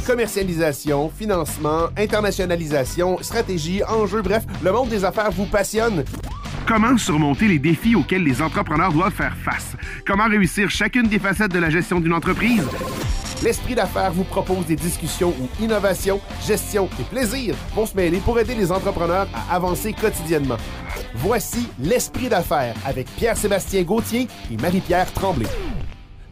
Commercialisation, financement, internationalisation, stratégie, enjeux, bref, le monde des affaires vous passionne. Comment surmonter les défis auxquels les entrepreneurs doivent faire face? Comment réussir chacune des facettes de la gestion d'une entreprise? L'Esprit d'affaires vous propose des discussions où innovation, gestion et plaisir vont se mêler pour aider les entrepreneurs à avancer quotidiennement. Voici l'Esprit d'affaires avec Pierre-Sébastien Gauthier et Marie-Pierre Tremblay.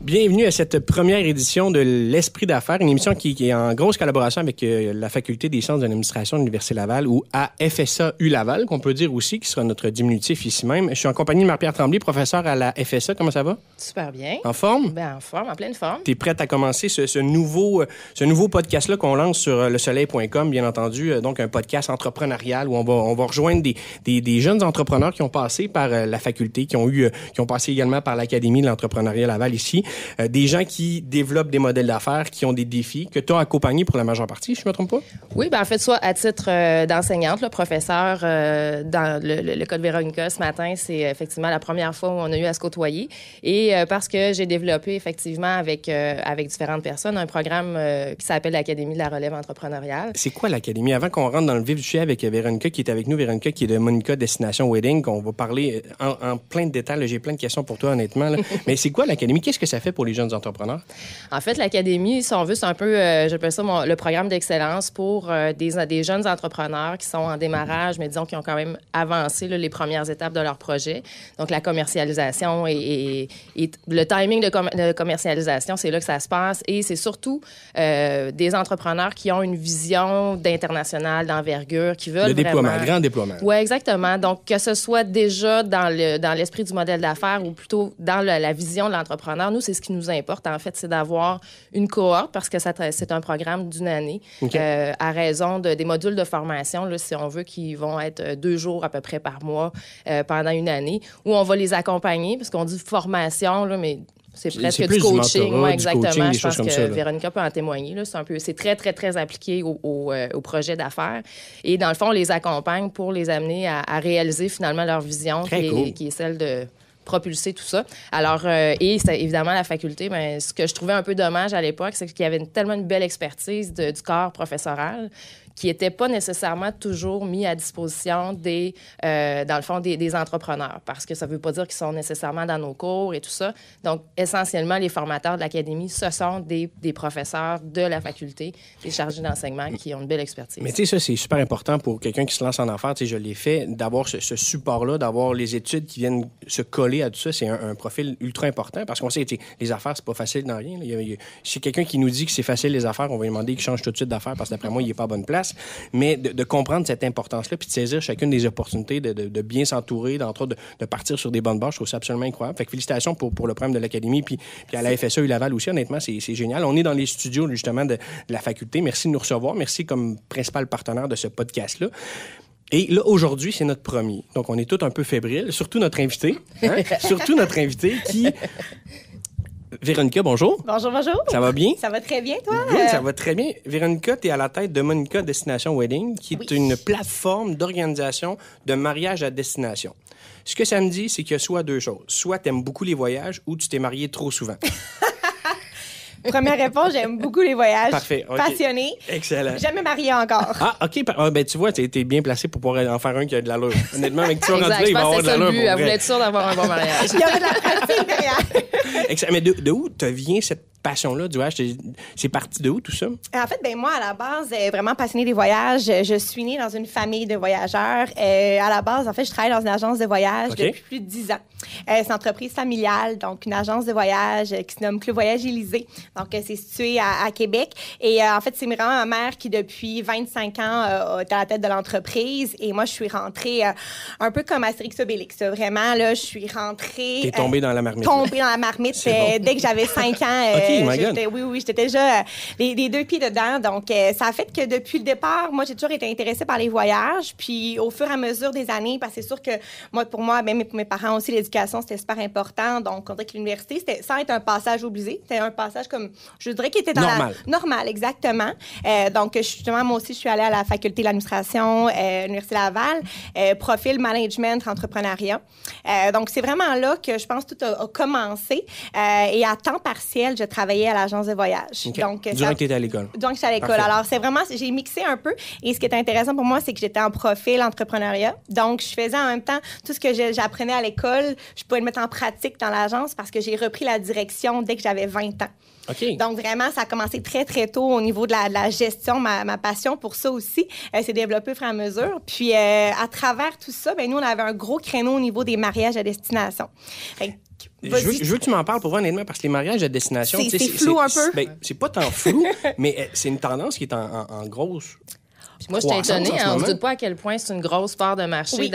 Bienvenue à cette première édition de l'Esprit d'affaires, une émission qui est en grosse collaboration avec la Faculté des sciences de l'administration de l'Université Laval ou AFSA-U Laval, qu'on peut dire aussi, qui sera notre diminutif ici même. Je suis en compagnie de Marie-Pierre Tremblay, professeure à la FSA. Comment ça va? Super bien. En forme? Ben, en forme, en pleine forme. Tu es prête à commencer ce nouveau podcast-là qu'on lance sur lesoleil.com, bien entendu, donc un podcast entrepreneurial où on va rejoindre des jeunes entrepreneurs qui ont passé par la faculté, qui ont passé également par l'Académie de l'entrepreneuriat Laval ici. Des gens qui développent des modèles d'affaires, qui ont des défis, que tu as accompagnés pour la majeure partie, je ne me trompe pas? Oui, ben en fait, soit à titre d'enseignante, professeur dans le cas de Véronica ce matin, c'est effectivement la première fois où on a eu à se côtoyer. Et parce que j'ai développé effectivement avec différentes personnes un programme qui s'appelle l'Académie de la relève entrepreneuriale. C'est quoi l'Académie? Avant qu'on rentre dans le vif du sujet avec Véronica qui est avec nous, Véronica qui est de Monica Destination Wedding, qu'on va parler en plein de détails. Là, j'ai plein de questions pour toi, honnêtement. Là. Mais c'est quoi l'Académie? Qu'est-ce que ça fait pour les jeunes entrepreneurs? En fait, l'Académie, si on veut, c'est un peu, j'appelle ça le programme d'excellence pour des jeunes entrepreneurs qui sont en démarrage, mais disons qui ont quand même avancé les premières étapes de leur projet. Donc, la commercialisation et le timing de commercialisation, c'est là que ça se passe. Et c'est surtout des entrepreneurs qui ont une vision d'international, d'envergure, qui veulent le grand déploiement. Oui, exactement. Donc, que ce soit déjà dans l'esprit du modèle d'affaires ou plutôt dans la vision de l'entrepreneur, nous, c'est ce qui nous importe, en fait, c'est d'avoir une cohorte, parce que c'est un programme d'une année, okay. À raison des modules de formation, là, si on veut, qui vont être 2 jours à peu près par mois pendant une année, où on va les accompagner, parce qu'on dit formation, là, mais c'est presque du coaching. Oui, exactement. Je pense que Véronica peut en témoigner. Là. C'est très, très, très appliqué au projet d'affaires. Et dans le fond, on les accompagne pour les amener à réaliser finalement leur vision, qui est celle de propulser tout ça. Alors, et c'est évidemment la faculté, mais ce que je trouvais un peu dommage à l'époque, c'est qu'il y avait tellement une belle expertise du corps professoral qui n'était pas nécessairement toujours mis à disposition dans le fond, des entrepreneurs, parce que ça ne veut pas dire qu'ils sont nécessairement dans nos cours et tout ça. Donc, essentiellement, les formateurs de l'Académie, ce sont des professeurs de la faculté, des chargés d'enseignement qui ont une belle expertise. Mais tu sais, ça, c'est super important pour quelqu'un qui se lance en affaires. Tu sais, je l'ai fait, d'avoir ce support-là, d'avoir les études qui viennent se coller à tout ça. C'est un profil ultra important, parce qu'on sait que les affaires, c'est pas facile dans rien. Si quelqu'un qui nous dit que c'est facile, les affaires, on va lui demander qu'il change tout de suite d'affaires, parce que d'après moi, il n'est pas à bonne place. Mais de comprendre cette importance-là, puis de saisir chacune des opportunités, de bien s'entourer, d'entre autres, de partir sur des bonnes bases, je trouve ça absolument incroyable. Fait que félicitations pour le programme de l'Académie, puis à la FSA-U Laval aussi, honnêtement, c'est génial. On est dans les studios, justement, de la faculté. Merci de nous recevoir. Merci comme principal partenaire de ce podcast-là. Et là, aujourd'hui, c'est notre premier. Donc, on est tous un peu fébriles, surtout notre invité. Hein? Surtout notre invité qui... Véronica, bonjour. Bonjour, bonjour. Ça va bien? Ça va très bien, toi? Good, ça va très bien. Véronica, tu es à la tête de Monica Destination Wedding, qui est une plateforme d'organisation de mariage à destination. Ce que ça me dit, c'est qu'il y a soit 2 choses. Soit tu aimes beaucoup les voyages ou tu t'es marié trop souvent. Première réponse, j'aime beaucoup les voyages. Parfait. Okay. Passionnée. Excellent. Jamais mariée encore. Ah, OK. Ben, tu vois, tu es bien placé pour pouvoir en faire un qui a de l'allure. Honnêtement, avec toi, rendu là, il va avoir de l'allure. Elle voulait être sûre d'avoir un bon mariage. Il y avait de la pratique derrière. Excellent. Mais de où te vient cette passion-là du voyage? C'est parti de où, tout ça? En fait, moi, à la base, vraiment passionnée des voyages. Je suis née dans une famille de voyageurs. À la base, en fait, je travaille dans une agence de voyage depuis plus de 10 ans. C'est une entreprise familiale, donc une agence de voyage qui se nomme Club Voyage Élysée. Donc, c'est situé à Québec. Et en fait, c'est vraiment ma mère qui, depuis 25 ans, est à la tête de l'entreprise. Et moi, je suis rentrée un peu comme Astérix Obélix. Vraiment, là, je suis rentrée... T'es tombée dans la marmite. Tombée dans la marmite dès que j'avais 5 ans. J'étais déjà les 2 pieds dedans. Donc, ça a fait que depuis le départ, moi, j'ai toujours été intéressée par les voyages. Puis, au fur et à mesure des années, parce que c'est sûr que pour moi, même pour mes parents aussi, l'éducation, c'était super important. Donc, on dirait que l'université, c'était sans être un passage obligé. C'était un passage comme, je dirais, qui était dans normal, exactement. Donc, justement, moi aussi, je suis allée à la faculté de l'administration, l'Université Laval, profil management, entrepreneuriat. Donc, c'est vraiment là que je pense tout a commencé. Et à temps partiel, je travaille travaillais à l'agence de voyage. Okay. Donc, durant que tu étais à l'école. Donc, j'étais à l'école. Parfait. Alors, c'est vraiment, j'ai mixé un peu. Et ce qui était intéressant pour moi, c'est que j'étais en profil entrepreneuriat. Donc, je faisais en même temps tout ce que j'apprenais à l'école, je pouvais le mettre en pratique dans l'agence parce que j'ai repris la direction dès que j'avais 20 ans. Okay. Donc, vraiment, ça a commencé très, très tôt au niveau de la gestion. Ma passion pour ça aussi s'est développée au fur et à mesure. Puis, à travers tout ça, nous, on avait un gros créneau au niveau des mariages à destination. Je veux que tu m'en parles pour voir honnêtement, parce que les mariages à destination... C'est flou un peu. C'est pas tant flou, mais c'est une tendance qui est en grosse... Moi, je suis étonnée. On ne se doute pas à quel point c'est une grosse part de marché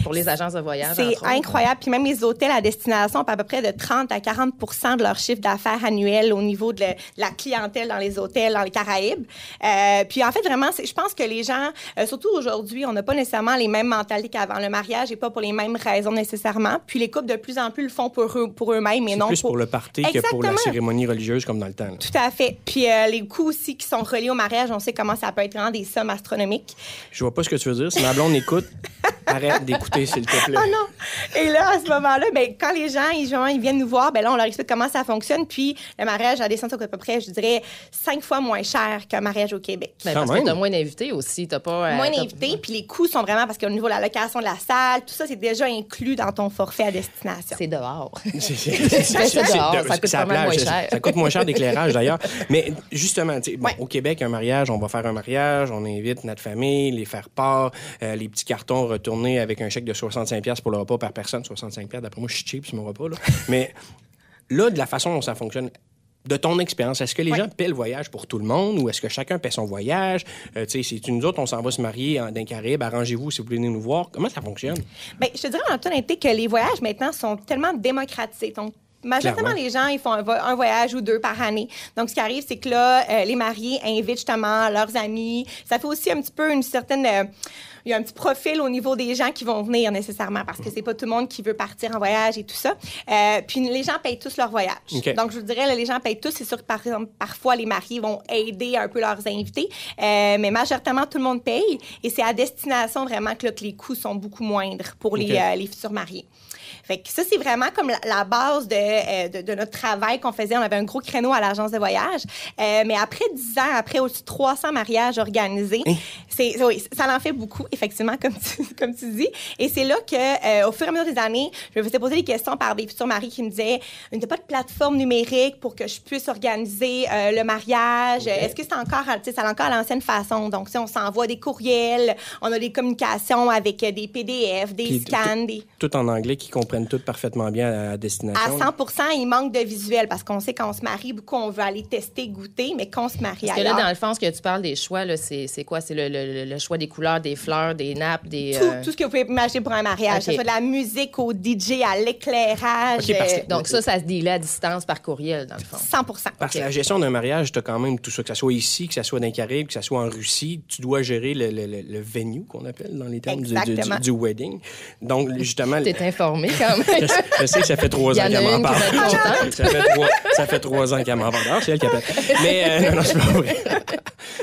pour les agences de voyage. C'est incroyable. Puis même les hôtels à destination ont à peu près de 30 à 40 de leur chiffre d'affaires annuel au niveau de la clientèle dans les hôtels, dans les Caraïbes. Puis en fait, vraiment, je pense que les gens, surtout aujourd'hui, on n'a pas nécessairement les mêmes mentalités qu'avant. Le mariage n'est pas pour les mêmes raisons nécessairement. Puis les couples, de plus en plus, le font pour eux-mêmes et non plus pour le party que pour la cérémonie religieuse comme dans le temps. Là. Tout à fait. Puis les coûts aussi qui sont reliés au mariage, on sait comment ça peut être vraiment des sommes astronomiques. Je vois pas ce que tu veux dire. Si ma blonde écoute, arrête d'écouter, s'il te plaît. Oh non! Et là, à ce moment-là, quand les gens ils viennent nous voir, là, on leur explique comment ça fonctionne. Puis le mariage à destination coûte à peu près, je dirais, 5 fois moins cher qu'un mariage au Québec. Parce que t'as moins d'invités aussi. T'as pas... moins d'invités. Puis les coûts sont vraiment, parce qu'au niveau de la location de la salle, tout ça, c'est déjà inclus dans ton forfait à destination. C'est dehors. C'est dehors. Ça coûte pas mal moins cher. Ça coûte moins cher d'éclairage, d'ailleurs. Mais justement, au Québec, un mariage, on va faire un mariage, on invite notre famille, les faire part, les petits cartons retournés avec un chèque de 65$ pour le repas par personne. 65$, d'après moi, je suis cheap sur mon repas. Là. Mais là, de la façon dont ça fonctionne, de ton expérience, est-ce que les gens paient le voyage pour tout le monde ou est-ce que chacun paie son voyage? Si nous autres, on s'en va se marier dans les Caraïbes, arrangez-vous si vous voulez venir nous voir. Comment ça fonctionne? Bien, je te dirais en toute honnêteté que les voyages maintenant sont tellement démocratisés. Donc, majoritairement, les gens, ils font un voyage ou 2 par année. Donc, ce qui arrive, c'est que là, les mariés invitent justement leurs amis. Ça fait aussi un petit peu une certaine... il y a un petit profil au niveau des gens qui vont venir nécessairement parce que c'est pas tout le monde qui veut partir en voyage et tout ça. Puis les gens payent tous leur voyage. Okay. Donc, je vous dirais, là, les gens payent tous. C'est sûr que, par exemple, parfois, les mariés vont aider un peu leurs invités. Mais majoritairement, tout le monde paye. Et c'est à destination vraiment que les coûts sont beaucoup moindres pour les futurs mariés. Fait que ça, c'est vraiment comme la base de notre travail qu'on faisait. On avait un gros créneau à l'agence de voyage. Mais après 10 ans, après au-dessus de 300 mariages organisés, ça en fait beaucoup, effectivement, comme tu dis. Et c'est là que, au fur et à mesure des années, je me faisais poser des questions par des futurs maris qui me disaient « Il n'y a pas de plateforme numérique pour que je puisse organiser le mariage. Est-ce que c'est encore, à l'ancienne façon? Donc, on s'envoie des courriels, on a des communications avec des PDF, des scans. Tout en anglais qui comprennent tout parfaitement bien à destination. À 100%, il manque de visuel parce qu'on sait qu'on se marie beaucoup, on veut aller tester, goûter, mais qu'on se marie ailleurs. Parce que là, dans le fond, ce que tu parles des choix, là, c'est quoi? C'est le choix des couleurs, des fleurs, des nappes, des... Tout ce que vous pouvez imaginer pour un mariage. Okay. Ça soit de la musique au DJ, à l'éclairage. Okay, donc ça se dealait à distance par courriel, dans le fond. 100%. Parce que la gestion d'un mariage, tu as quand même tout ça, que ça soit ici, que ça soit dans les Caraïbes, que ça soit en Russie. Tu dois gérer le venue, qu'on appelle dans les termes du wedding. Donc, justement... T'es informé quand même. Je sais que ça fait 3 ans qu'elle m'en parle. Ça fait 3 ans qu'elle m'en parle. C'est elle qui appelle. Mais non, c'est pas vrai.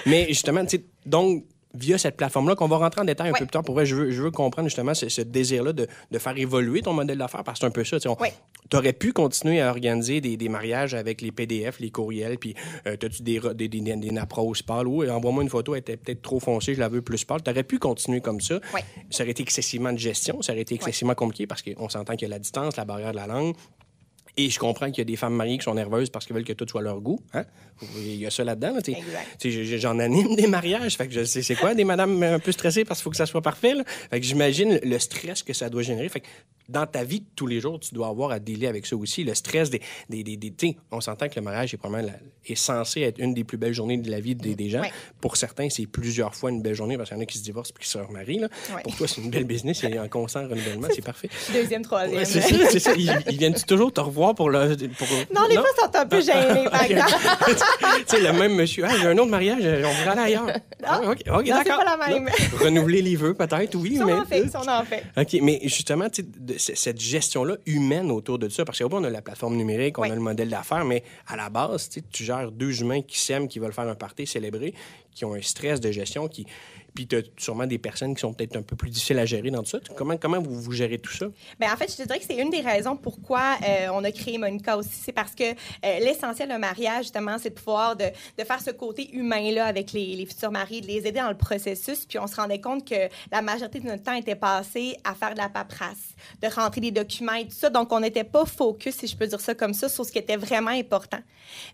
Mais justement, tu sais, donc, via cette plateforme-là, qu'on va rentrer en détail un peu plus tard, pour vrai, je veux comprendre justement ce désir-là de faire évoluer ton modèle d'affaires, parce que c'est un peu ça. Tu aurais pu continuer à organiser des mariages avec les PDF, les courriels, puis t'as-tu des nappes roses pâles? Oui, envoie-moi une photo, elle était peut-être trop foncée, je la veux plus pâle. Tu aurais pu continuer comme ça. Oui. Ça aurait été excessivement de gestion, ça aurait été excessivement compliqué, parce qu'on s'entend qu'il y a la distance, la barrière de la langue. Et je comprends qu'il y a des femmes mariées qui sont nerveuses parce qu'elles veulent que tout soit leur goût. Hein? Il y a ça là-dedans. Là, j'en anime des mariages. Fait que je sais c'est quoi, des madames un peu stressées parce qu'il faut que ça soit parfait. Là. Fait que j'imagine le stress que ça doit générer. Fait que dans ta vie de tous les jours, tu dois avoir à dealer avec ça aussi. Le stress des on s'entend que le mariage est censé être une des plus belles journées de la vie des gens. Oui. Pour certains, c'est plusieurs fois une belle journée parce qu'il y en a qui se divorcent et qui se remarient. Là. Oui. Pour toi, c'est une belle business. C'est un constant renouvellement. C'est parfait. Deuxième, troisième. Ouais, c'est ça. Ils viennent toujours te revoir pour le... Non, les fois, sont un peu gênés, par exemple. Tu sais, le même monsieur, j'ai un autre mariage, on va aller ailleurs. Non, OK, non, d'accord. c'est pas la même. Renouveler les vœux, peut-être, oui. Ça, on en fait. OK, mais justement, cette gestion-là humaine autour de ça. Parce qu'on a la plateforme numérique, on a le modèle d'affaires, mais à la base, tu gères 2 humains qui s'aiment, qui veulent faire un party, célébrer, qui ont un stress de gestion, puis tu as sûrement des personnes qui sont peut-être un peu plus difficiles à gérer dans tout ça. Comment vous gérez tout ça? Bien, en fait, je te dirais que c'est une des raisons pourquoi on a créé Monica aussi. C'est parce que l'essentiel d'un mariage, justement, c'est de pouvoir de faire ce côté humain-là avec les futurs mariés, de les aider dans le processus. Puis on se rendait compte que la majorité de notre temps était passé à faire de la paperasse, de rentrer des documents et tout ça. Donc, on n'était pas focus, si je peux dire ça comme ça, sur ce qui était vraiment important.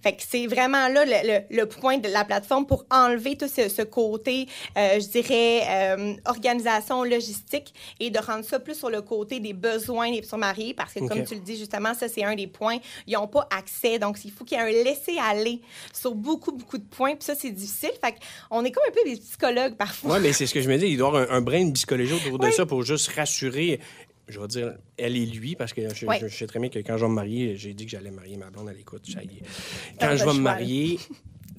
Fait que c'est vraiment là le point de la plateforme pour enlever tout ce côté, je dirais, organisation logistique et de rendre ça plus sur le côté des besoins des futurs mariés parce que, comme tu le dis, justement, ça, c'est un des points. Ils n'ont pas accès. Donc, il faut qu'il y ait un laisser-aller sur beaucoup, beaucoup de points. Puis ça, c'est difficile. Fait qu'on est comme un peu des psychologues parfois. Oui, mais c'est ce que je me dis. Il doit y avoir un brin de psychologie autour de ça pour juste rassurer, je vais dire, elle et lui, parce que je sais très bien que quand je vais me marier, j'ai dit que j'allais marier ma blonde à l'écoute. Quand je vais me marier...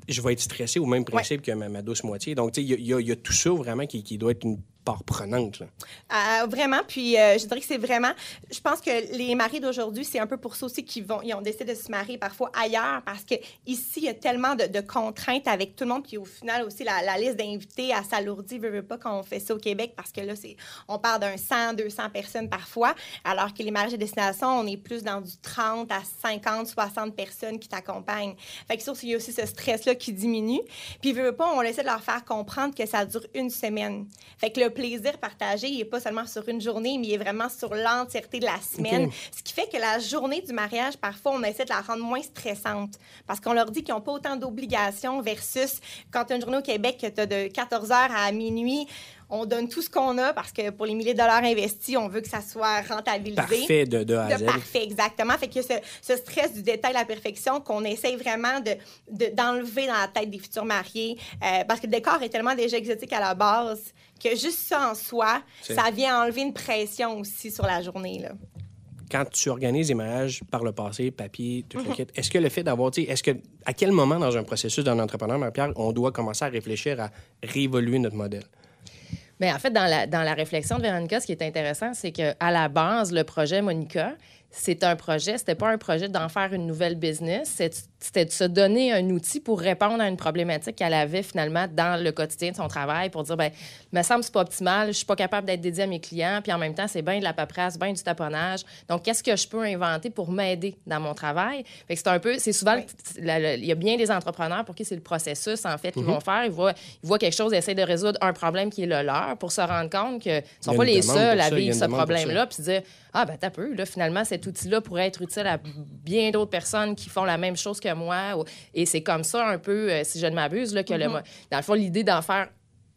je vais être stressé au même principe que ma douce moitié. Donc, tu sais, il y a tout ça vraiment qui doit être une part prenante. Là. Vraiment. Puis, je dirais que c'est vraiment... Je pense que les mariés d'aujourd'hui, c'est un peu pour ça aussi qu'ils ont décidé de se marier parfois ailleurs parce qu'ici, il y a tellement de contraintes avec tout le monde. Puis, au final, aussi, la liste d'invités, elle s'alourdit, veut pas quand on fait ça au Québec parce que là, on parle d'un 100, 200 personnes parfois, alors que les mariages de destination, on est plus dans du 30 à 50, 60 personnes qui t'accompagnent. Fait que ça, il y a aussi ce stress-là qui diminue. Puis, veut pas, on essaie de leur faire comprendre que ça dure 1 semaine. Fait que le plaisir partagé, il n'est pas seulement sur une journée, mais il est vraiment sur l'entièreté de la semaine. Ce qui fait que la journée du mariage, parfois, on essaie de la rendre moins stressante parce qu'on leur dit qu'ils n'ont pas autant d'obligations versus quand tu as une journée au Québec que tu as de 14h à minuit. On donne tout ce qu'on a parce que pour les milliers de dollars investis, on veut que ça soit rentabilisé. Parfait de A à Z. Parfait, exactement. Fait que ce stress du détail à la perfection qu'on essaye vraiment d'enlever dans la tête des futurs mariés parce que le décor est tellement déjà exotique à la base que juste ça en soi, ça vient enlever une pression aussi sur la journée, là. Quand tu organises des mariages par le passé, papier, tout le kit, est-ce que le fait d'avoir, à quel moment dans un processus d'un entrepreneur, Marie-Pierre, on doit commencer à réfléchir à réévoluer notre modèle? Bien, en fait, dans la réflexion de Véronica, ce qui est intéressant, c'est qu'à la base, le projet Monica, c'était pas un projet d'en faire une nouvelle business, c'était de se donner un outil pour répondre à une problématique qu'elle avait finalement dans le quotidien de son travail pour dire, bien, il me semble que c'est pas optimal, je suis pas capable d'être dédiée à mes clients, puis en même temps, c'est bien de la paperasse, bien du taponnage. Donc, qu'est-ce que je peux inventer pour m'aider dans mon travail? Fait que c'est souvent, il y a bien des entrepreneurs pour qui c'est le processus, en fait, qu'ils vont faire. Ils voient quelque chose, ils essaient de résoudre un problème qui est le leur pour se rendre compte qu'ils ne sont pas les seuls à vivre ce problème-là, puis dire, t'as peu, là, finalement, cet outil-là pourrait être utile à bien d'autres personnes qui font la même chose que moi. Et c'est comme ça, un peu, si je ne m'abuse, là, que dans le fond, l'idée d'en faire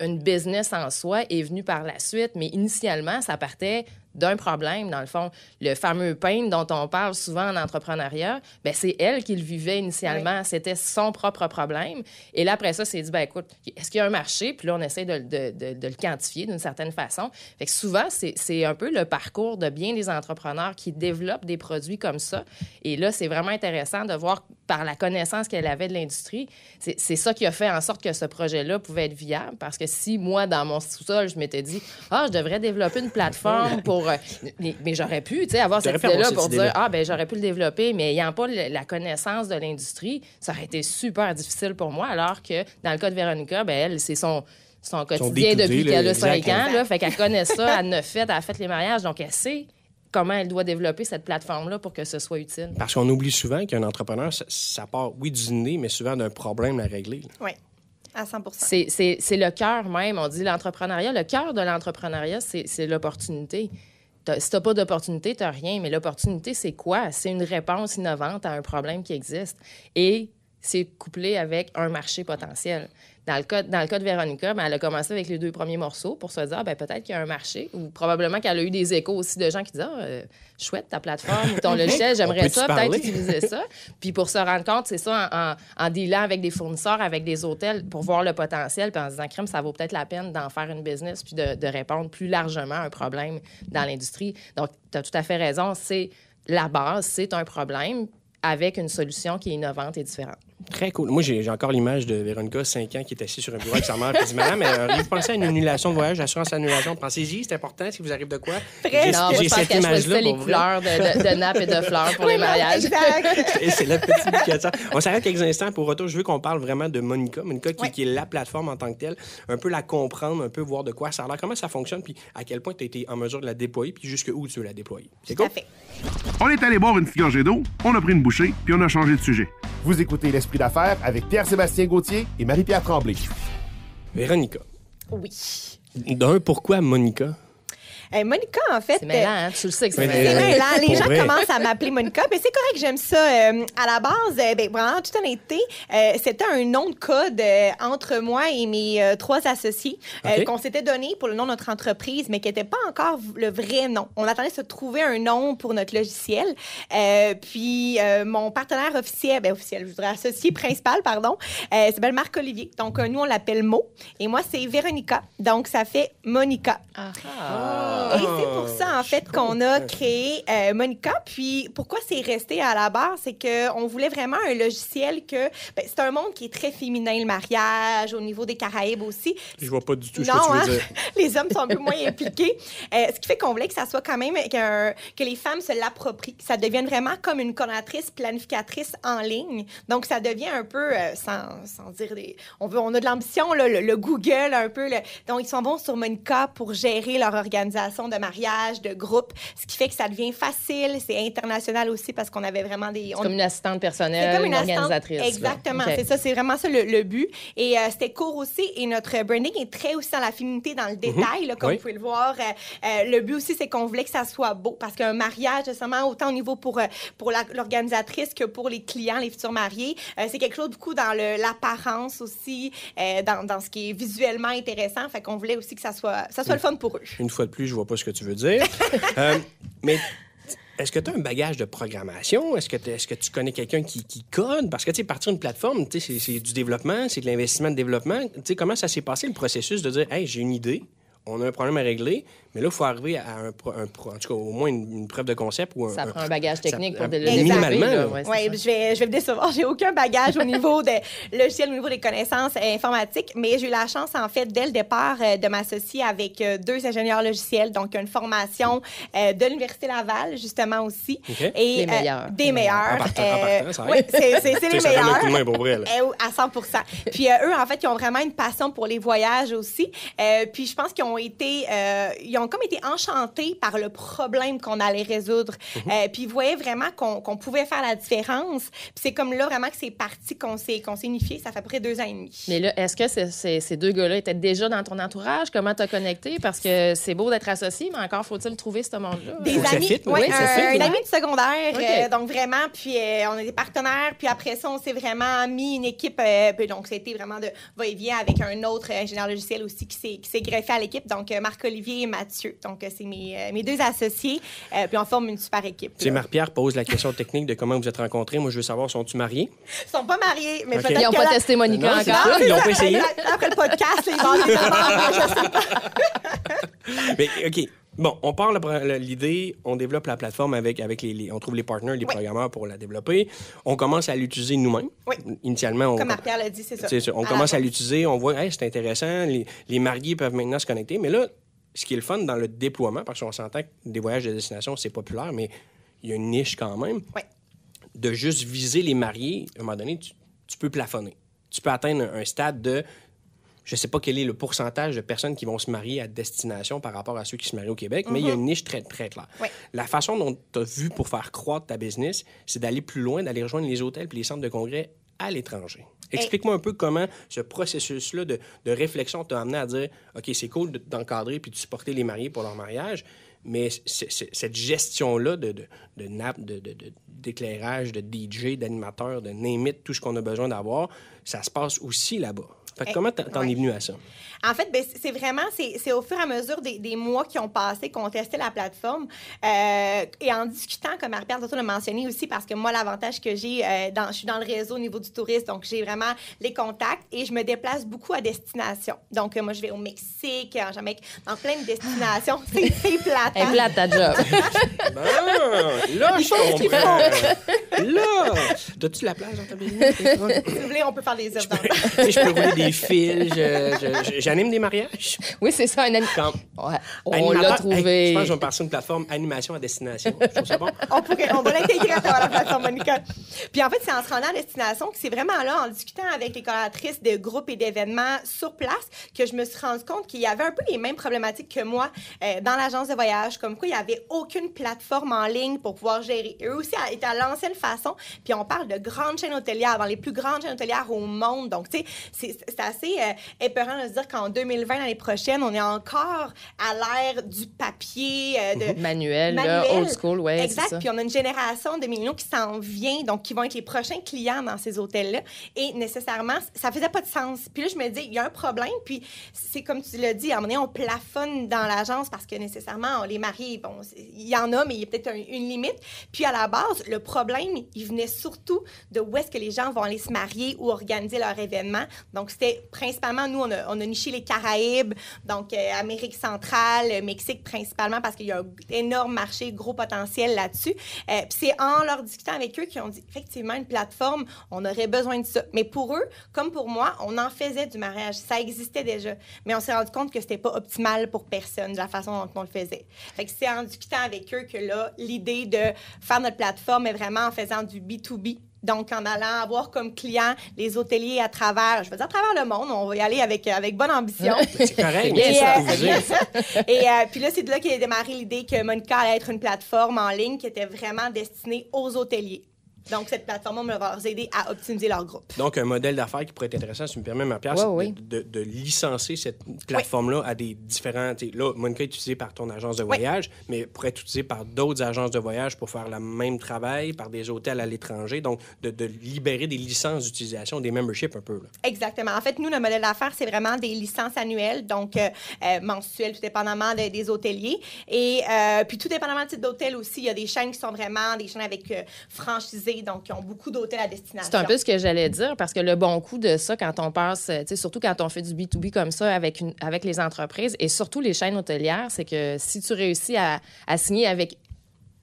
une business en soi est venue par la suite. Mais initialement, ça partait d'un problème, dans le fond. Le fameux pain dont on parle souvent en entrepreneuriat, bien, c'est elle qui le vivait initialement. Oui. C'était son propre problème. Et là, après ça, c'est dit, bien, écoute, est-ce qu'il y a un marché? Puis là, on essaie de le quantifier d'une certaine façon. Fait que souvent, c'est un peu le parcours de bien des entrepreneurs qui développent des produits comme ça. Et là, c'est vraiment intéressant de voir, par la connaissance qu'elle avait de l'industrie, c'est ça qui a fait en sorte que ce projet-là pouvait être viable. Parce que si, moi, dans mon sous-sol, je m'étais dit, je devrais développer une plateforme pour... mais j'aurais pu, tu sais, avoir cette idée-là pour dire, j'aurais pu le développer, mais ayant pas la connaissance de l'industrie, ça aurait été super difficile pour moi, alors que dans le cas de Véronica, elle, c'est son quotidien depuis qu'elle a 5 ans, là, fait qu'elle connaît ça, elle a fait les mariages, donc elle sait comment elle doit développer cette plateforme-là pour que ce soit utile. Parce qu'on oublie souvent qu'un entrepreneur, ça part, oui, du nez, mais souvent d'un problème à régler. Oui. À 100%. C'est le cœur même. On dit l'entrepreneuriat. Le cœur de l'entrepreneuriat, c'est l'opportunité. Si tu n'as pas d'opportunité, tu n'as rien. Mais l'opportunité, c'est quoi? C'est une réponse innovante à un problème qui existe. Et c'est couplé avec un marché potentiel. Dans le cas de Véronica, elle a commencé avec les 2 premiers morceaux pour se dire, peut-être qu'il y a un marché. Ou probablement qu'elle a eu des échos aussi de gens qui disent, chouette, ta plateforme ou ton logiciel, j'aimerais ça, peut-être utiliser ça. Puis pour se rendre compte, c'est ça, en dealant avec des fournisseurs, avec des hôtels, pour voir le potentiel, puis en se disant, crème, ça vaut peut-être la peine d'en faire une business, puis de répondre plus largement à un problème dans l'industrie. Donc, tu as tout à fait raison, c'est la base, c'est un problème avec une solution qui est innovante et différente. Très cool. Moi, j'ai encore l'image de Véronica, 5 ans, qui est assise sur un bureau avec sa mère et dit « Madame, vous pensez à une annulation de voyage, assurance annulation, pensez-y, c'est important, si vous arrive de quoi. » J'ai cette image-là. Les couleurs de nappes et de fleurs pour les mariages. Et c'est la petite indicateur. On s'arrête quelques instants pour retour. Je veux qu'on parle vraiment de Monica. Monica, qui est la plateforme en tant que telle. Un peu la comprendre, un peu voir de quoi ça a l'air, comment ça fonctionne, puis à quel point tu as été en mesure de la déployer, puis jusqu'où tu veux la déployer. C'est cool? On est allé boire une petite gorgée d'eau, on a pris une bouchée, puis on a changé de sujet. Vous écoutez L'Esprit d'affaires avec Pierre-Sébastien Gauthier et Marie-Pierre Tremblay. Véronica. Oui. Pourquoi Monica? Monica, en fait... C'est mêlant, hein? Tu le sais que c'est mêlant. Les gens commencent à m'appeler Monica. Mais c'est correct, j'aime ça. À la base, vraiment, en toute honnêteté, c'était un nom de code entre moi et mes 3 associés qu'on s'était donné pour le nom de notre entreprise, mais qui n'était pas encore le vrai nom. On attendait de se trouver un nom pour notre logiciel. Puis, mon partenaire officiel, je voudrais associé principal, pardon, s'appelle Marc-Olivier. Donc, nous, on l'appelle Mo. Et moi, c'est Véronica. Donc, ça fait Monica. Et c'est pour ça, en fait, qu'on a créé Monica. Puis, pourquoi c'est resté à la base? C'est qu'on voulait vraiment un logiciel que... c'est un monde qui est très féminin, le mariage, au niveau des Caraïbes aussi. Je vois pas du tout ce que tu veux dire. Les hommes sont un peu moins impliqués. Ce qui fait qu'on voulait que ça soit quand même... que les femmes se l'approprient. Que ça devienne vraiment comme une coordonnatrice, planificatrice en ligne. Donc, ça devient un peu, sans dire des... On a de l'ambition, là, le Google, un peu. Donc, ils s'en vont sur Monica pour gérer leur organisation de mariage, de groupe, ce qui fait que ça devient facile. C'est international aussi parce qu'on avait vraiment des... C'est comme une assistante personnelle, comme une organisatrice. Exactement, c'est ça. C'est vraiment ça le but. Et c'était court aussi. Et notre branding est très aussi dans la féminité, dans le détail, là, comme vous pouvez le voir. Le but aussi, c'est qu'on voulait que ça soit beau parce qu'un mariage, justement, autant au niveau pour l'organisatrice que pour les clients, les futurs mariés, c'est quelque chose beaucoup dans l'apparence aussi, dans ce qui est visuellement intéressant. Fait qu'on voulait aussi que ça soit le fun pour eux. Une fois de plus, je vois pas ce que tu veux dire. Mais est-ce que tu as un bagage de programmation? Est-ce que tu connais quelqu'un qui code? Parce que, tu sais, partir d'une plateforme, tu sais, c'est du développement, c'est de l'investissement de développement. Tu sais, comment ça s'est passé, le processus de dire, « Hey, j'ai une idée, on a un problème à régler, mais là, il faut arriver à en tout cas, au moins une preuve de concept. » Ça prend un bagage technique pour le minimalement. Oui, je vais me décevoir. J'ai aucun bagage au niveau de logiciel, au niveau des connaissances informatiques, mais j'ai eu la chance, en fait, dès le départ, de m'associer avec 2 ingénieurs logiciels, donc une formation de l'Université Laval, justement, aussi. Okay. Et, les meilleurs. Des meilleurs. En partant, ça oui, c'est les meilleurs. Un coup de main pour vrai, là. À 100%. Puis eux, en fait, ils ont vraiment une passion pour les voyages aussi. Puis je pense qu'ils ont comme été enchantés par le problème qu'on allait résoudre. Puis ils voyaient vraiment qu'on pouvait faire la différence. Puis c'est comme là vraiment que c'est parti, qu'on s'est unifié. Ça fait à peu près 2 ans et demi. Mais là, est-ce que ces 2 gars-là étaient déjà dans ton entourage? Comment t'as connecté? Parce que c'est beau d'être associé, mais encore faut-il trouver ce monde-là? Des amis. Un ami de secondaire. Okay. Donc vraiment, puis on est des partenaires. Puis après ça, on s'est vraiment mis une équipe. Donc ça a été vraiment de va-et-vient avec un autre ingénieur logiciel aussi qui s'est greffé à l'équipe. Donc Marc-Olivier et Mathieu. Donc c'est mes 2 associés. Puis on forme une super équipe. Tu sais, Marie-Pierre pose la question technique de comment vous êtes rencontrés. Moi, je veux savoir, sont-tu mariés? Ils sont pas mariés, mais peut-être ils n'ont pas testé Monica encore. Ils n'ont pas essayé. Après le podcast, ils vont aller je sais pas. Mais OK. Bon, on part l'idée, on développe la plateforme avec on trouve les partners, les programmeurs pour la développer. On commence à l'utiliser nous-mêmes. Oui. Initialement, comme Marie-Pierre l'a dit, c'est ça. On commence à l'utiliser, on voit, hey, c'est intéressant, les mariés peuvent maintenant se connecter. Mais là, ce qui est le fun dans le déploiement, parce qu'on s'entend que des voyages de destination, c'est populaire, mais il y a une niche quand même. Oui. De juste viser les mariés, à un moment donné, tu peux plafonner. Tu peux atteindre un stade de... Je ne sais pas quel est le pourcentage de personnes qui vont se marier à destination par rapport à ceux qui se marient au Québec, mais il y a une niche très, très claire. Oui. La façon dont tu as vu pour faire croître ta business, c'est d'aller plus loin, d'aller rejoindre les hôtels et les centres de congrès à l'étranger. Explique-moi un peu comment ce processus-là de réflexion t'a amené à dire « OK, c'est cool d'encadrer puis de supporter les mariés pour leur mariage, mais cette gestion-là de nappe, d'éclairage, de DJ, d'animateur, de name it, tout ce qu'on a besoin d'avoir, ça se passe aussi là-bas. » Fait que comment t'en es venu à ça? En fait, c'est vraiment, c'est au fur et à mesure des mois qui ont passé qu'on testait la plateforme. Et en discutant, comme Marie-Pierre l'a mentionné aussi, parce que moi, l'avantage que j'ai, je suis dans le réseau au niveau du tourisme, donc j'ai vraiment les contacts et je me déplace beaucoup à destination. Donc, moi, je vais au Mexique, en Jamaïque, dans plein de destinations. C'est plate. Elle est plate, ta job. Là, je comprends. Là! As-tu la plage dans ta maison? Si vous voulez, on peut faire des œuvres. Je peux rouler des fils, j'anime des mariages. Oui, c'est ça, un ami. Ouais, on l'a trouvé. Je pense que je vais me passer une plateforme animation à destination. Je trouve ça bon. On va l'intégrer à travers la plateforme, Monica. Puis en fait, c'est en se rendant à destination que c'est vraiment là, en discutant avec les collaboratrices de groupes et d'événements sur place, que je me suis rendu compte qu'il y avait un peu les mêmes problématiques que moi dans l'agence de voyage, comme quoi il n'y avait aucune plateforme en ligne pour pouvoir gérer. Eux aussi étaient à l'ancienne façon. Puis on parle de grandes chaînes hôtelières, dans les plus grandes chaînes hôtelières au monde. Donc, tu sais, c'est assez épeurant de se dire qu'en 2020, l'année prochaine, on est encore à l'ère du papier. Manuel, là, old school, oui. Exact. Puis on a une génération de milléniaux qui s'en vient, donc qui vont être les prochains clients dans ces hôtels-là. Et nécessairement, ça faisait pas de sens. Puis là, je me dis, il y a un problème. Puis c'est comme tu l'as dit, à un moment donné, on plafonne dans l'agence parce que nécessairement, on les marie. Bon, il y en a, mais il y a peut-être une limite. Puis à la base, le problème, il venait surtout de où est-ce que les gens vont aller se marier ou organiser leur événement. Donc, c'était principalement, nous, on a niché les Caraïbes, donc Amérique centrale, Mexique principalement, parce qu'il y a un énorme marché, gros potentiel là-dessus. Puis c'est en leur discutant avec eux qu'ils ont dit, effectivement, une plateforme, on aurait besoin de ça. Mais pour eux, comme pour moi, on en faisait du mariage. Ça existait déjà. Mais on s'est rendu compte que c'était pas optimal pour personne, de la façon dont on le faisait. Fait que c'est en discutant avec eux que là, l'idée de faire notre plateforme est vraiment en faisant du B2B. Donc, en allant avoir comme clients les hôteliers à travers le monde. On va y aller avec bonne ambition. C'est correct. Puis là, c'est de là qu'est démarré l'idée que Monica allait être une plateforme en ligne qui était vraiment destinée aux hôteliers. Donc, cette plateforme va leur aider à optimiser leur groupe. Donc, un modèle d'affaires qui pourrait être intéressant, si tu me permets, Marie-Pierre, c'est de licencier cette plateforme-là à des différents... Là, Monica est utilisée par ton agence de voyage, mais pourrait être utilisée par d'autres agences de voyage pour faire le même travail, par des hôtels à l'étranger. Donc, de libérer des licences d'utilisation, des memberships un peu. Là. Exactement. En fait, nous, notre modèle d'affaires, c'est vraiment des licences annuelles, donc mensuelles, tout dépendamment des hôteliers. Et puis, tout dépendamment du type d'hôtel aussi, il y a des chaînes qui sont vraiment des chaînes avec franchisés, donc ils ont beaucoup d'hôtels à destination. C'est un peu ce que j'allais dire, parce que le bon coup de ça, quand on passe, surtout quand on fait du B2B comme ça avec les entreprises et surtout les chaînes hôtelières, c'est que si tu réussis à signer avec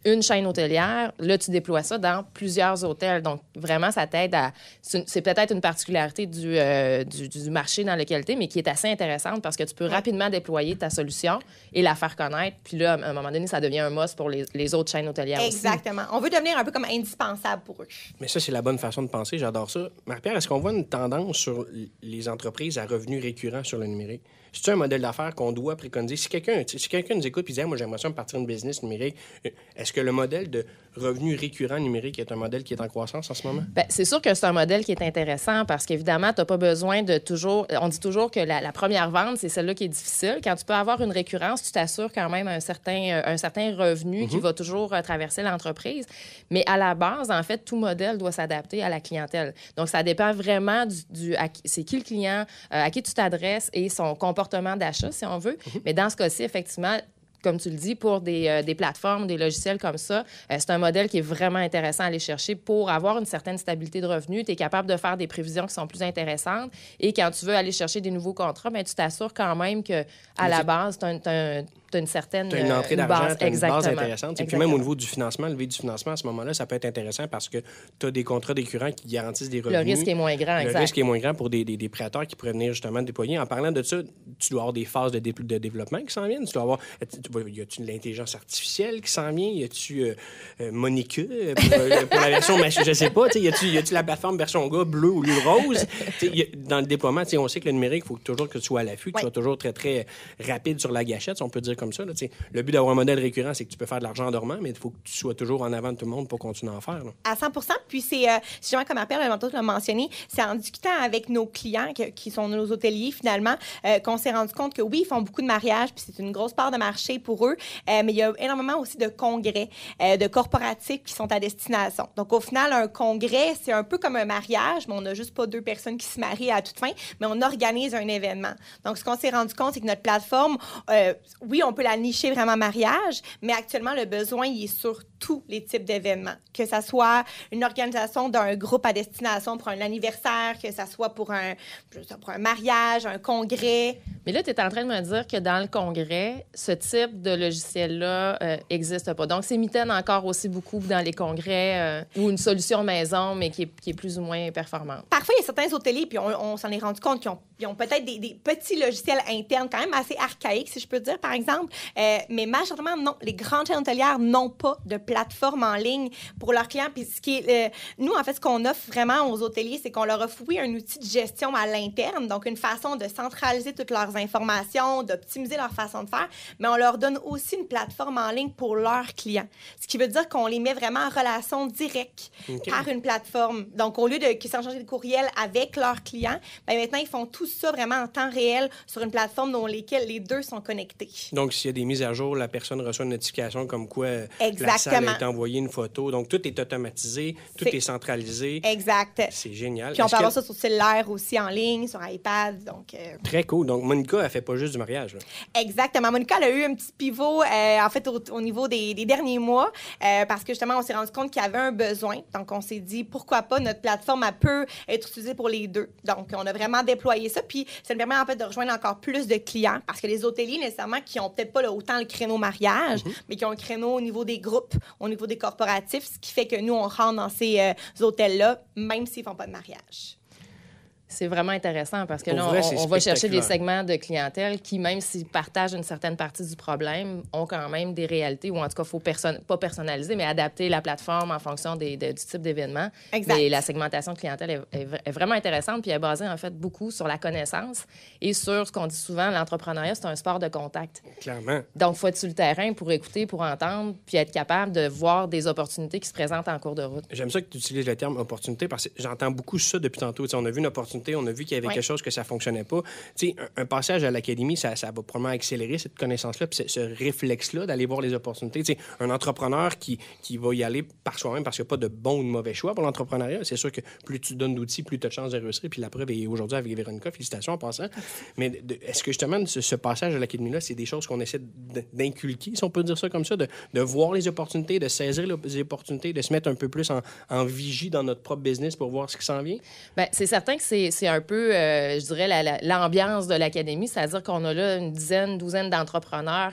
une chaîne hôtelière, là, tu déploies ça dans plusieurs hôtels. Donc, vraiment, ça t'aide à... C'est peut-être une particularité du marché dans lequel tu es, mais qui est assez intéressante parce que tu peux rapidement déployer ta solution et la faire connaître. Puis là, à un moment donné, ça devient un must pour les autres chaînes hôtelières aussi. Exactement. On veut devenir un peu comme indispensable pour eux. Mais ça, c'est la bonne façon de penser. J'adore ça. Marie-Pierre, est-ce qu'on voit une tendance sur les entreprises à revenus récurrents sur le numérique? C'est un modèle d'affaires qu'on doit préconiser? Si quelqu'un nous écoute et dit « Moi, j'aimerais ça me partir une business numérique », est-ce que le modèle de revenus récurrents numériques est un modèle qui est en croissance en ce moment? Bien, c'est sûr que c'est un modèle qui est intéressant parce qu'évidemment, tu n'as pas besoin de toujours... On dit toujours que la première vente, c'est celle-là qui est difficile. Quand tu peux avoir une récurrence, tu t'assures quand même un certain revenu qui va toujours traverser l'entreprise. Mais à la base, en fait, tout modèle doit s'adapter à la clientèle. Donc, ça dépend vraiment c'est qui le client, à qui tu t'adresses et son comportement d'achat, si on veut. Mais dans ce cas-ci, effectivement, comme tu le dis, pour des plateformes, des logiciels comme ça, c'est un modèle qui est vraiment intéressant à aller chercher pour avoir une certaine stabilité de revenus. Tu es capable de faire des prévisions qui sont plus intéressantes. Et quand tu veux aller chercher des nouveaux contrats, bien, tu t'assures quand même qu'à la base, tu as une certaine une entrée d'argent, tu as une base intéressante. Exactement. Et puis même au niveau du financement, lever du financement, à ce moment-là, ça peut être intéressant parce que tu as des contrats récurrents qui garantissent des revenus. Le risque est moins grand, Le risque est moins grand pour des prêteurs qui pourraient venir justement déployer. En parlant de ça, tu dois avoir des phases de développement qui s'en viennent. Tu dois avoir... Y a-tu de l'intelligence artificielle qui s'en vient? Y a-tu Monica pour la version... je sais pas. Y a-tu la plateforme version gars bleu au lieu de rose? Dans le déploiement, on sait que le numérique, il faut toujours que tu sois à l'affût, que tu sois toujours très, très rapide sur la gâchette, si on peut dire comme comme ça. Là, le but d'avoir un modèle récurrent, c'est que tu peux faire de l'argent en dormant, mais il faut que tu sois toujours en avant de tout le monde pour continuer à en faire. Là. À 100%. Puis c'est, justement, comme Pierre l'a mentionné, c'est en discutant avec nos clients qui sont nos hôteliers, finalement, qu'on s'est rendu compte que oui, ils font beaucoup de mariages, puis c'est une grosse part de marché pour eux, mais il y a énormément aussi de congrès, de corporatifs qui sont à destination. Donc, au final, un congrès, c'est un peu comme un mariage, mais on n'a juste pas 2 personnes qui se marient à toute fin, mais on organise un événement. Donc, ce qu'on s'est rendu compte, c'est que notre plateforme, oui, on peut la nicher vraiment mariage, mais actuellement, le besoin, il est sur tous les types d'événements. Que ça soit une organisation d'un groupe à destination pour un anniversaire, que ça soit pour un mariage, un congrès. Mais là, tu es en train de me dire que dans le congrès, ce type de logiciel-là n'existe pas. Donc, c'est mitaine encore aussi beaucoup dans les congrès ou une solution maison, mais qui est plus ou moins performante. Parfois, il y a certains hôteliers, puis on s'en est rendu compte, qu'ils ont peut-être des petits logiciels internes quand même assez archaïques, si je peux dire, par exemple. Mais majoritairement, non. Les grandes chaînes hôtelières n'ont pas de plateforme en ligne pour leurs clients. Puis nous, en fait, ce qu'on offre vraiment aux hôteliers, c'est qu'on leur offre, oui, un outil de gestion à l'interne, donc une façon de centraliser toutes leurs informations, d'optimiser leur façon de faire, mais on leur donne aussi une plateforme en ligne pour leurs clients. Ce qui veut dire qu'on les met vraiment en relation directe par une plateforme. Donc, au lieu de qu'ils s'échangent des courriels avec leurs clients, bien, maintenant, ils font tout ça vraiment en temps réel sur une plateforme dans laquelle les deux sont connectés. Donc, s'il y a des mises à jour, la personne reçoit une notification comme quoi la salle a été envoyée une photo. Donc, tout est automatisé, tout est centralisé. Exact. C'est génial. Puis on peut avoir ça sur cellulaire aussi en ligne, sur iPad. Donc, très cool. Donc, Monica, elle fait pas juste du mariage. Là. Exactement. Monica, elle a eu un petit pivot, en fait, au niveau des derniers mois, parce que justement, on s'est rendu compte qu'il y avait un besoin. Donc, on s'est dit, pourquoi pas, notre plateforme, elle peut être utilisée pour les deux. Donc, on a vraiment déployé ça. Puis, ça nous permet, en fait, de rejoindre encore plus de clients, parce que les hôteliers, nécessairement, qui n'ont peut-être pas autant le créneau mariage, mais qui ont le créneau au niveau des groupes, au niveau des corporatifs, ce qui fait que nous, on rentre dans ces hôtels-là, même s'ils ne font pas de mariage. C'est vraiment intéressant parce que là, vrai, on va chercher des segments de clientèle qui, même s'ils partagent une certaine partie du problème, ont quand même des réalités ou en tout cas, il ne faut pas personnaliser, mais adapter la plateforme en fonction du type d'événement. Exact. Mais la segmentation de clientèle est vraiment intéressante puis elle est basée en fait beaucoup sur la connaissance et sur ce qu'on dit souvent, l'entrepreneuriat, c'est un sport de contact. Clairement. Donc, il faut être sur le terrain pour écouter, pour entendre puis être capable de voir des opportunités qui se présentent en cours de route. J'aime ça que tu utilises le terme opportunité parce que j'entends beaucoup ça depuis tantôt. T'sais, on a vu une opportunité, on a vu qu'il y avait quelque chose que ça ne fonctionnait pas. T'sais, un passage à l'académie, ça va probablement accélérer cette connaissance-là puis ce réflexe-là d'aller voir les opportunités. T'sais, un entrepreneur qui va y aller par soi-même parce qu'il n'y a pas de bon ou de mauvais choix pour l'entrepreneuriat. C'est sûr que plus tu donnes d'outils, plus tu as de chances de réussir. Puis la preuve est aujourd'hui avec Véronica. Félicitations en passant. Mais est-ce que justement, ce passage à l'académie-là, c'est des choses qu'on essaie d'inculquer, si on peut dire ça comme ça, de voir les opportunités, de saisir les opportunités, de se mettre un peu plus en vigie dans notre propre business pour voir ce qui s'en vient? Bien, c'est certain que c'est un peu, je dirais, l'ambiance de l'académie, c'est-à-dire qu'on a là une douzaine d'entrepreneurs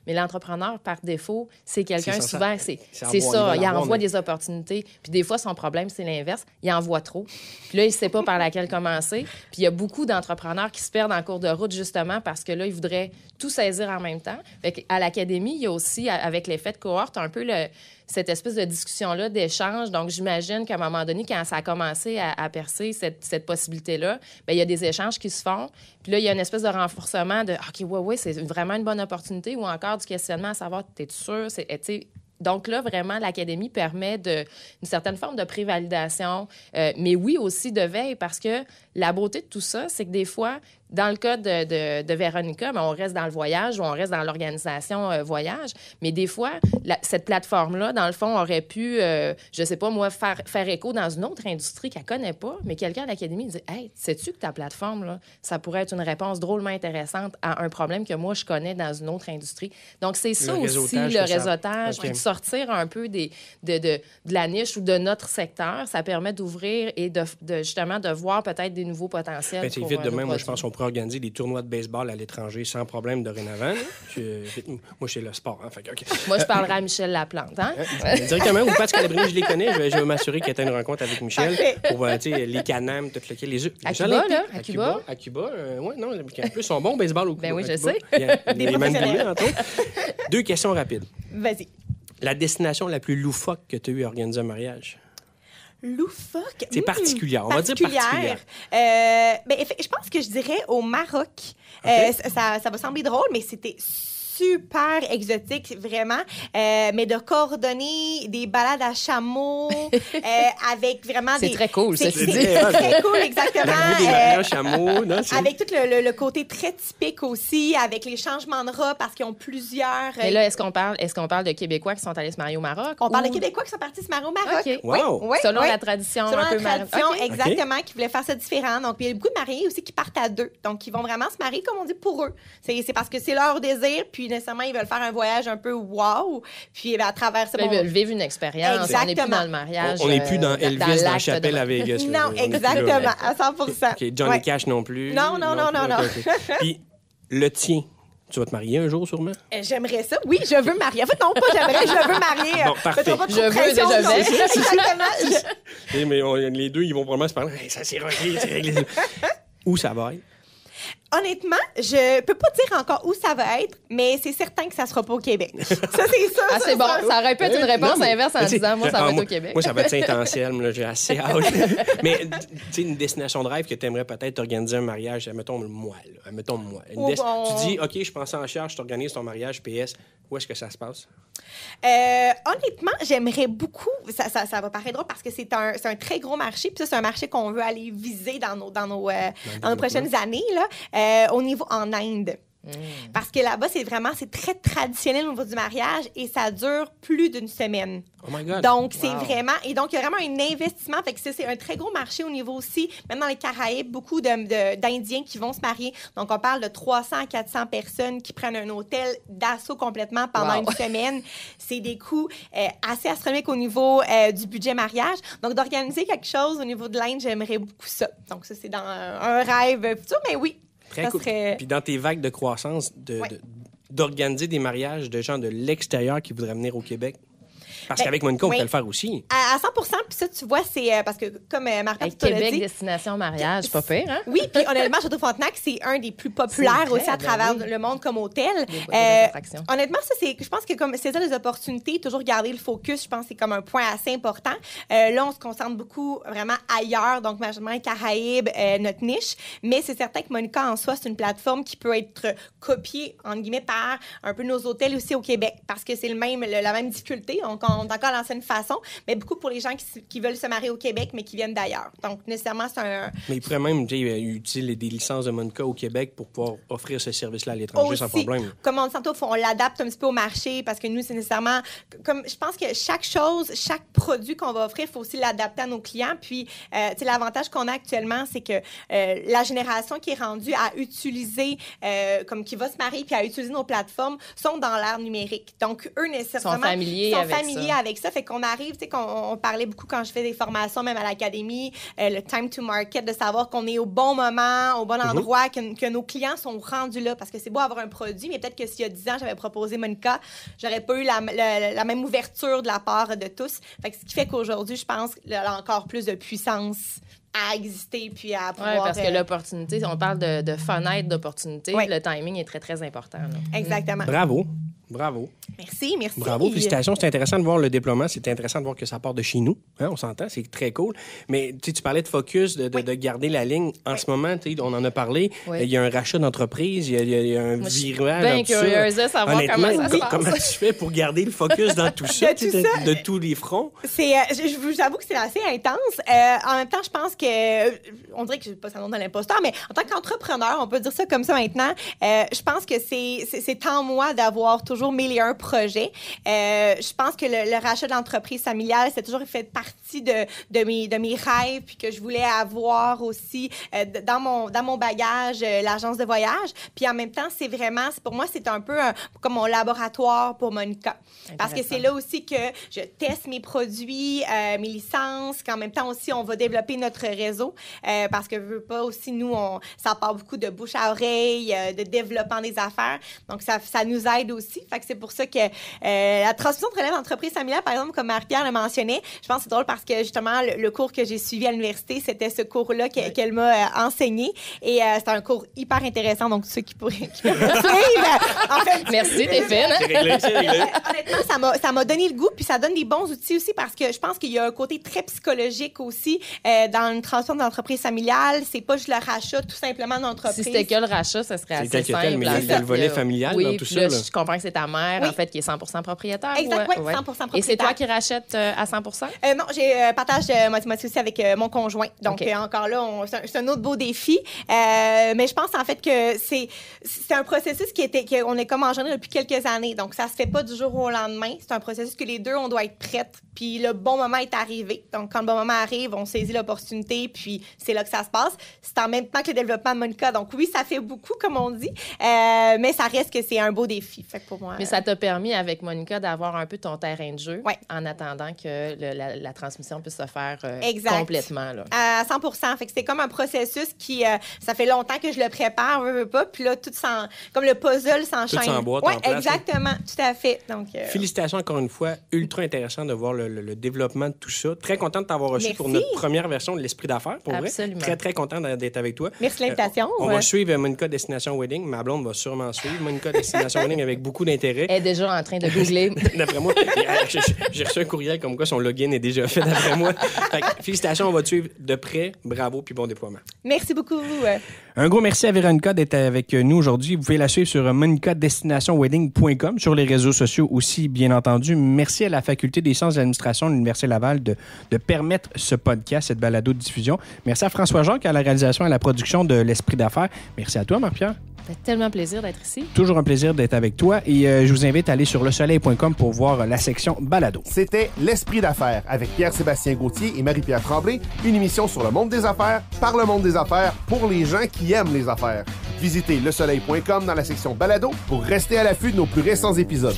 mais l'entrepreneur, par défaut, c'est quelqu'un, souvent, c'est ça, il envoie des opportunités. Puis des fois, son problème, c'est l'inverse, il en voit trop. Puis là, il ne sait pas par laquelle commencer. Puis il y a beaucoup d'entrepreneurs qui se perdent en cours de route, justement, parce que là, ils voudraient tout saisir en même temps. Fait à l'académie, il y a aussi, avec l'effet de cohorte, un peu cette espèce de discussion-là, d'échange. Donc, j'imagine qu'à un moment donné, quand ça a commencé à percer cette possibilité-là, bien, il y a des échanges qui se font. Puis là, il y a une espèce de renforcement de « OK, ouais, c'est vraiment une bonne opportunité » ou encore du questionnement à savoir « T'es sûr? » Donc là, vraiment, l'académie permet une certaine forme de prévalidation, mais oui, aussi de veille, parce que la beauté de tout ça, c'est que des fois, dans le cas de Véronica, on reste dans le voyage ou on reste dans l'organisation voyage, mais des fois, cette plateforme-là, dans le fond, aurait pu, je sais pas, moi, faire écho dans une autre industrie qu'elle connaît pas, mais quelqu'un à l'académie dit « Hey, sais-tu que ta plateforme, là, ça pourrait être une réponse drôlement intéressante à un problème que moi, je connais dans une autre industrie. » Donc, c'est ça aussi, le réseautage, puis de sortir un peu de la niche ou de notre secteur, ça permet d'ouvrir et justement de voir peut-être des nouveaux potentiels. Ben, vite demain, moi, je pense qu'on pourrait organiser des tournois de baseball à l'étranger sans problème dorénavant. Moi, je suis le sport. Hein, okay. Moi, je parlerai à Michel Laplante. Hein? Directement, ou pas, Calabrini, je les connais. Je vais m'assurer qu'il y ait une rencontre avec Michel pour les Can-Am, tout lequel, les à Cuba, là? À Cuba, oui, non. En plus, ils sont bons au baseball au Cuba. Ben oui, je sais. Les manboulés, entre autres. 2 questions rapides. Vas-y. La destination la plus loufoque que tu as eu à organiser un mariage? Loufoque? C'est particulière. On va dire particulière. Je pense que je dirais au Maroc. Okay. Ça va sembler drôle, mais c'était super exotique, vraiment. Mais de coordonner des balades à chameau avec vraiment c'est très cool, ça, c'est très cool, exactement. Des balades à chameau, non, avec tout le côté très typique aussi, avec les changements de rats, parce qu'ils ont plusieurs... Mais là, est-ce qu'on parle de Québécois qui sont allés se marier au Maroc? On parle de Québécois qui sont partis se marier au Maroc. Okay. Wow. Oui, selon la tradition. Selon un peu la tradition, exactement, Okay. qui voulaient faire ça différent. Donc, il y a beaucoup de mariés aussi qui partent à 2. Donc, ils vont vraiment se marier, comme on dit, pour eux. C'est parce que c'est leur désir, puis nécessairement, ils veulent faire un voyage un peu wow. Puis, à travers ça, ils veulent vivre une expérience. Exactement. On n'est plus dans le mariage. On n'est plus dans Elvis dans la chapelle à Vegas. Non, exactement, à 100%. OK, Johnny Cash non plus. Non. Okay. Puis, le tien, tu vas te marier un jour, sûrement? J'aimerais ça. Oui, je veux me marier. En fait, non, pas j'aimerais, je veux marier. Bon, parfait. Je veux déjà. Exactement. Mais les deux, ils vont probablement se parler. Hey, ça, c'est réglé. Où ça va être? Honnêtement, je peux pas dire encore où ça va être, mais c'est certain que ça sera pas au Québec. Ça, c'est ça. Ah, c'est bon. Ça aurait pu être une réponse inverse en disant, moi, ça va être au Québec. Moi, ça va être Saint-Anselme. Là, j'ai assez hâte. Mais, tu sais, une destination de rêve que tu aimerais peut-être organiser un mariage, mettons moi. Tu dis, OK, je pense en charge, je t'organise ton mariage, PS. Où est-ce que ça se passe? Honnêtement, j'aimerais beaucoup. Ça va paraître drôle parce que c'est un très gros marché. Puis ça, c'est un marché qu'on veut aller viser dans nos prochaines années, là, au niveau en Inde. Parce que là-bas, c'est très traditionnel au niveau du mariage et ça dure plus d'une semaine. Oh my God. Donc, c'est vraiment... Et donc, il y a vraiment un investissement. Fait que c'est un très gros marché au niveau aussi, même dans les Caraïbes, beaucoup d'Indiens qui vont se marier. Donc, on parle de 300 à 400 personnes qui prennent un hôtel d'assaut complètement pendant une semaine. C'est des coûts assez astronomiques au niveau du budget mariage. Donc, d'organiser quelque chose au niveau de l'Inde, j'aimerais beaucoup ça. Donc, ça, c'est dans un rêve futur, mais oui. Très cool. Puis dans tes vagues de croissance, d'organiser des mariages de gens de l'extérieur qui voudraient venir au Québec? Parce qu'avec Monica, on peut le faire aussi. À 100%, puis ça, tu vois, c'est parce que, comme Marc-Pierre te l'a dit... Québec, destination mariage, pas pire, hein? Oui, puis honnêtement, Château-Frontenac, c'est un des plus populaires aussi à travers le monde comme hôtel. Honnêtement, ça, je pense que comme saisir les opportunités, toujours garder le focus, je pense que c'est comme un point assez important. Là, on se concentre beaucoup vraiment ailleurs, donc majoritairement les Caraïbes, notre niche, mais c'est certain que Monica, en soi, c'est une plateforme qui peut être copiée, entre guillemets, par un peu nos hôtels aussi au Québec, parce que c'est la même difficulté. Donc, on est encore à l'ancienne façon, mais beaucoup pour les gens qui veulent se marier au Québec, mais qui viennent d'ailleurs. Donc, nécessairement, c'est un... Mais ils pourraient même utiliser des licences de Monica au Québec pour pouvoir offrir ce service-là à l'étranger sans problème. Comme on dit tantôt, on l'adapte un petit peu au marché parce que nous, c'est nécessairement... Comme je pense que chaque produit qu'on va offrir, il faut aussi l'adapter à nos clients. Puis, l'avantage qu'on a actuellement, c'est que la génération qui est rendue à utiliser, qui va se marier puis à utiliser nos plateformes, sont dans l'ère numérique. Donc, eux, nécessairement... sont familiers avec ça. Fait qu'on arrive, tu sais, on parlait beaucoup quand je fais des formations, même à l'académie, le time to market, de savoir qu'on est au bon moment, au bon endroit, que nos clients sont rendus là. Parce que c'est beau avoir un produit, mais peut-être que s'il y a 10 ans, j'avais proposé Monica, j'aurais pas eu la même ouverture de la part de tous. Fait que ce qui fait qu'aujourd'hui, je pense qu'elle a encore plus de puissance à exister puis à pouvoir... Oui, parce que l'opportunité, on parle de fenêtre d'opportunité, le timing est très, très important. Là. Exactement. Bravo. Merci. Bravo, félicitations. C'est intéressant de voir le déploiement. C'est intéressant de voir que ça part de chez nous. Hein, on s'entend, c'est très cool. Mais tu parlais de focus, de garder la ligne. En ce moment, on en a parlé. Il y a un rachat d'entreprise, il y a un virage. Je suis bien curieuse de savoir comment ça se passe. Comment tu fais pour garder le focus dans tout ça, de tous les fronts? Je vous avoue que c'est assez intense. En même temps, je pense que... on dirait que je ne pas ça nom de l'imposteur, mais en tant qu'entrepreneur, on peut dire ça comme ça maintenant, je pense que c'est en moi d'avoir toujours 1001 projets. Je pense que le rachat de l'entreprise familiale, c'est toujours fait partie de mes rêves, puis que je voulais avoir aussi dans mon bagage l'agence de voyage. Puis en même temps, pour moi, c'est un peu comme mon laboratoire pour Monica. Parce que c'est là aussi que je teste mes produits, mes licences, qu'en même temps aussi, on va développer notre réseau. Parce que je veux pas aussi, nous, ça part beaucoup de bouche à oreille, de développement des affaires. Donc, ça nous aide aussi. Fait que c'est pour ça que la transmission de relève d'entreprise familiale, par exemple, comme Marie-Pierre le mentionnait, je pense que c'est drôle parce que justement, le cours que j'ai suivi à l'université, c'était ce cours-là qu'elle m'a enseigné. Et c'était un cours hyper intéressant. Donc, ceux qui pourraient suivre, En fait, merci, t'es fine. C'est réglé. Honnêtement, ça m'a donné le goût, puis ça donne des bons outils aussi parce que je pense qu'il y a un côté très psychologique aussi dans une transformation d'entreprise familiale. C'est pas juste le rachat tout simplement d'entreprise. Si c'était que le rachat, ça serait assez simple. Mais il y a le volet familial dans tout ça. Là, je comprends que c'est ta mère, en fait, qui est 100% propriétaire. Exact, oui, 100% propriétaire. Et c'est toi qui rachètes à 100%? Non, j'ai partage moitié-moitié aussi avec mon conjoint. Donc, encore là, c'est un autre beau défi. Mais je pense, en fait, que c'est un processus qu'on est comme engendré depuis quelques années. Donc, ça se fait pas du jour au lendemain. C'est un processus que les deux, on doit être prêtes. Puis, le bon moment est arrivé. Donc, quand le bon moment arrive, on saisit l'opportunité. Puis, c'est là que ça se passe. C'est en même temps que le développement de Monica. Donc, oui, ça fait beaucoup, comme on dit. Mais ça reste que c'est un beau défi. Fait que pour moi... Mais ça t'a permis, avec Monica, d'avoir un peu ton terrain de jeu. Ouais. En attendant que la transmission puisse se faire complètement. Là. À 100%. Fait que c'est comme un processus qui... ça fait longtemps que je le prépare, veux pas. Puis là, comme le puzzle s'enchaîne. Tout s'emboîte en place. Exactement. Tout à fait. Donc, félicitations encore une fois. Ultra intéressant de voir le développement de tout ça. Très content de t'avoir reçu pour notre première version de l'Esprit d'affaires, pour Absolument. vrai. Très, très content d'être avec toi. Merci de l'invitation. On va suivre Monica Destination Wedding. Ma blonde va sûrement suivre Monica Destination Wedding avec beaucoup d'intérêt. Elle est déjà en train de googler. D'après moi, j'ai reçu un courriel comme quoi son login est déjà fait, d'après moi. Fait que, félicitations, on va te suivre de près. Bravo, puis bon déploiement. Merci beaucoup. Un gros merci à Véronica d'être avec nous aujourd'hui. Vous pouvez la suivre sur monicadestinationwedding.com, sur les réseaux sociaux aussi, bien entendu. Merci à la Faculté des sciences de l'administration de l'Université Laval de permettre ce podcast, cette balado de diffusion. Merci à François Jacques à la réalisation et à la production de l'Esprit d'affaires. Merci à toi, Marc-Pierre. Ça fait tellement plaisir d'être ici. Toujours un plaisir d'être avec toi. Et je vous invite à aller sur lesoleil.com pour voir la section balado. C'était L'Esprit d'affaires avec Pierre-Sébastien Gauthier et Marie-Pierre Tremblay, une émission sur le monde des affaires, par le monde des affaires, pour les gens qui aiment les affaires. Visitez lesoleil.com dans la section balado pour rester à l'affût de nos plus récents épisodes.